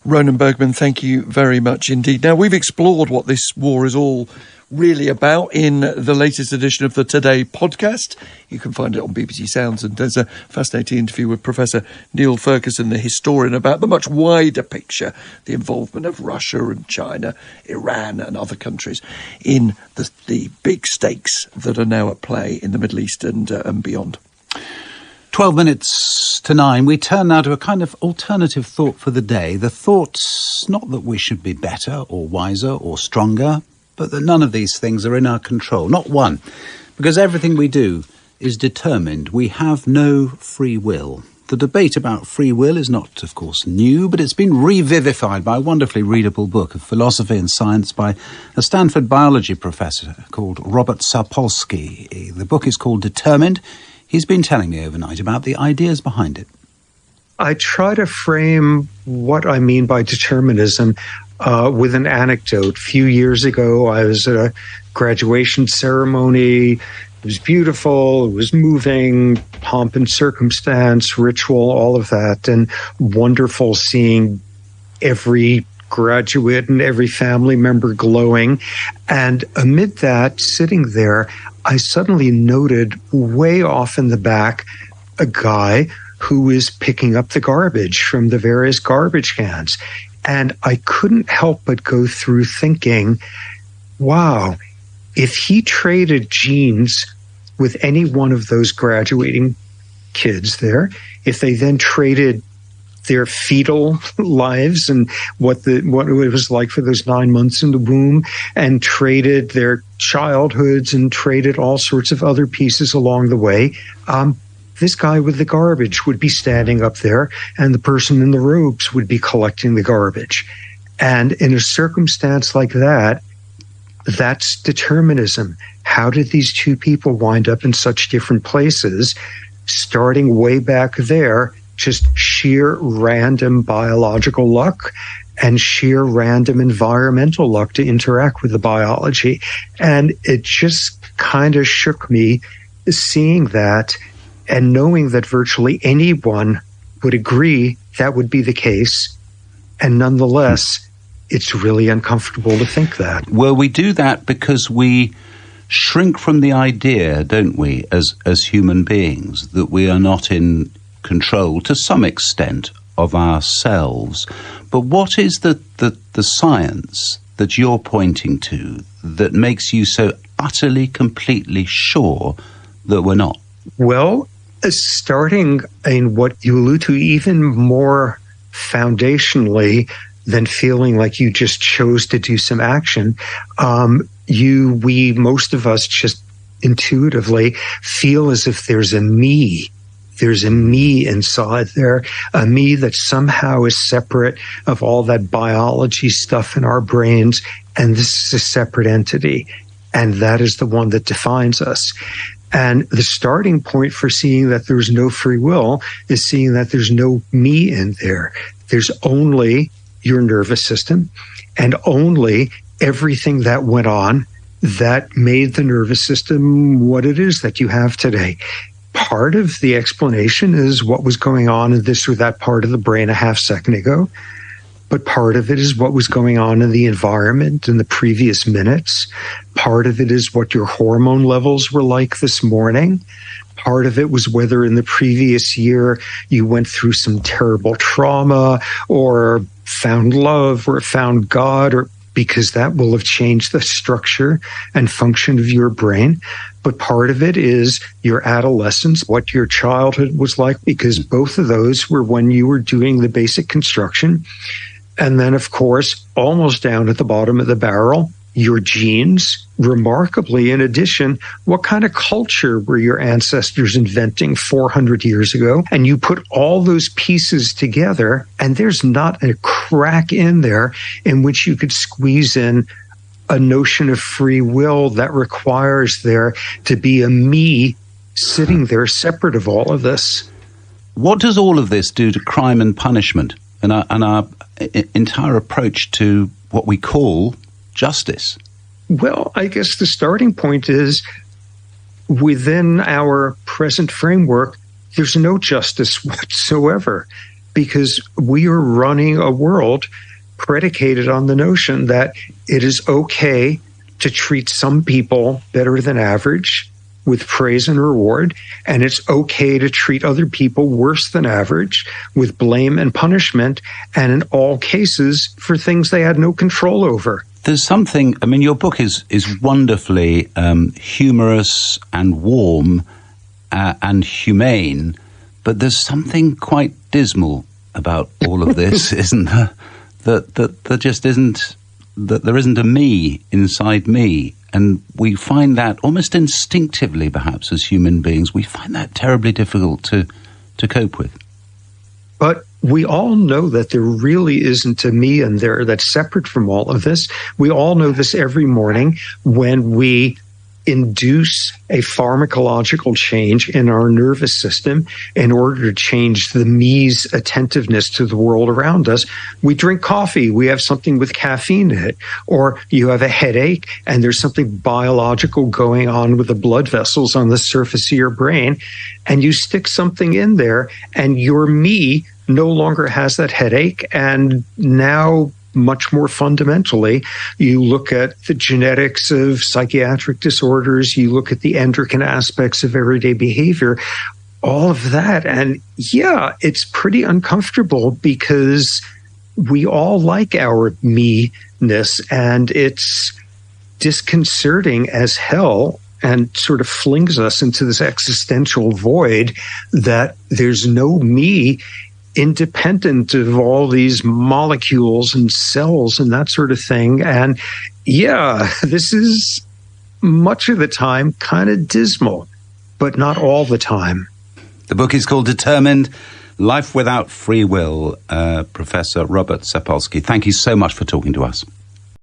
Ronan Bergman, thank you very much indeed. Now, we've explored what this war is all really about in the latest edition of the Today podcast. You can find it on BBC Sounds, and there's a fascinating interview with Professor Neil Ferguson, the historian, about the much wider picture, the involvement of Russia and China, Iran and other countries in the big stakes that are now at play in the Middle East and beyond. 12 minutes to 9, we turn now to a kind of alternative thought for the day. The thought's not that we should be better or wiser or stronger, but that none of these things are in our control. Not one. Because everything we do is determined. We have no free will. The debate about free will is not, of course, new, but it's been revivified by a wonderfully readable book of philosophy and science by a Stanford biology professor called Robert Sapolsky. The book is called Determined. He's been telling me overnight about the ideas behind it. I try to frame what I mean by determinism with an anecdote. A few years ago, I was at a graduation ceremony. It was beautiful. It was moving, pomp and circumstance, ritual, all of that, and wonderful seeing every graduate and every family member glowing. And amid that, sitting there, I suddenly noted way off in the back a guy who is picking up the garbage from the various garbage cans. And I couldn't help but go through thinking, wow, if he traded genes with any one of those graduating kids there, if they then traded their fetal lives and what it was like for those 9 months in the womb, and traded their childhoods and traded all sorts of other pieces along the way, this guy with the garbage would be standing up there, and the person in the robes would be collecting the garbage. And in a circumstance like that, that's determinism. How did these two people wind up in such different places, starting way back there? Just sheer random biological luck and sheer random environmental luck to interact with the biology. And it just kind of shook me seeing that and knowing that virtually anyone would agree that would be the case. And nonetheless, it's really uncomfortable to think that. Well, we do that because we shrink from the idea, don't we, as human beings, that we are not in control to some extent of ourselves. But what is the science that you're pointing to that makes you so utterly, completely sure that we're not? Well, starting in what you allude to, even more foundationally than feeling like you just chose to do some action, most of us just intuitively feel as if there's a me. There's a me inside there, a me that somehow is separate of all that biology stuff in our brains, and this is a separate entity, and that is the one that defines us. And the starting point for seeing that there's no free will is seeing that there's no me in there. There's only your nervous system and only everything that went on that made the nervous system what it is that you have today. Part of the explanation is what was going on in this or that part of the brain a half second ago, but part of it is what was going on in the environment in the previous minutes. Part of it is what your hormone levels were like this morning. Part of it was whether in the previous year you went through some terrible trauma or found love or found God, or because that will have changed the structure and function of your brain. But part of it is your adolescence, what your childhood was like, because both of those were when you were doing the basic construction. And then, of course, almost down at the bottom of the barrel, your genes. Remarkably, in addition, what kind of culture were your ancestors inventing 400 years ago? And you put all those pieces together, and there's not a crack in there in which you could squeeze in a notion of free will that requires there to be a me sitting there separate of all of this. What does all of this do to crime and punishment and our entire approach to what we call justice? Well, I guess the starting point is within our present framework, there's no justice whatsoever, because we are running a world predicated on the notion that it is okay to treat some people better than average with praise and reward, and it's okay to treat other people worse than average with blame and punishment, and in all cases for things they had no control over. There's something, I mean, your book is wonderfully humorous and warm and humane, but there's something quite dismal about all of this, isn't there? That there just isn't, that there isn't a me inside me. And we find that almost instinctively, perhaps, as human beings, we find that terribly difficult to cope with. But we all know that there really isn't a me in there that's separate from all of this. We all know this every morning when we induce a pharmacological change in our nervous system in order to change the me's attentiveness to the world around us. We drink coffee, we have something with caffeine in it, or you have a headache and there's something biological going on with the blood vessels on the surface of your brain, and you stick something in there and your me no longer has that headache. And now, much more fundamentally, you look at the genetics of psychiatric disorders, you look at the endocrine aspects of everyday behavior, all of that. And yeah, it's pretty uncomfortable because we all like our me-ness, and it's disconcerting as hell and sort of flings us into this existential void that there's no me independent of all these molecules and cells and that sort of thing. And yeah, this is much of the time kind of dismal, but not all the time. The book is called Determined, Life Without Free Will. Professor Robert Sapolsky, thank you so much for talking to us.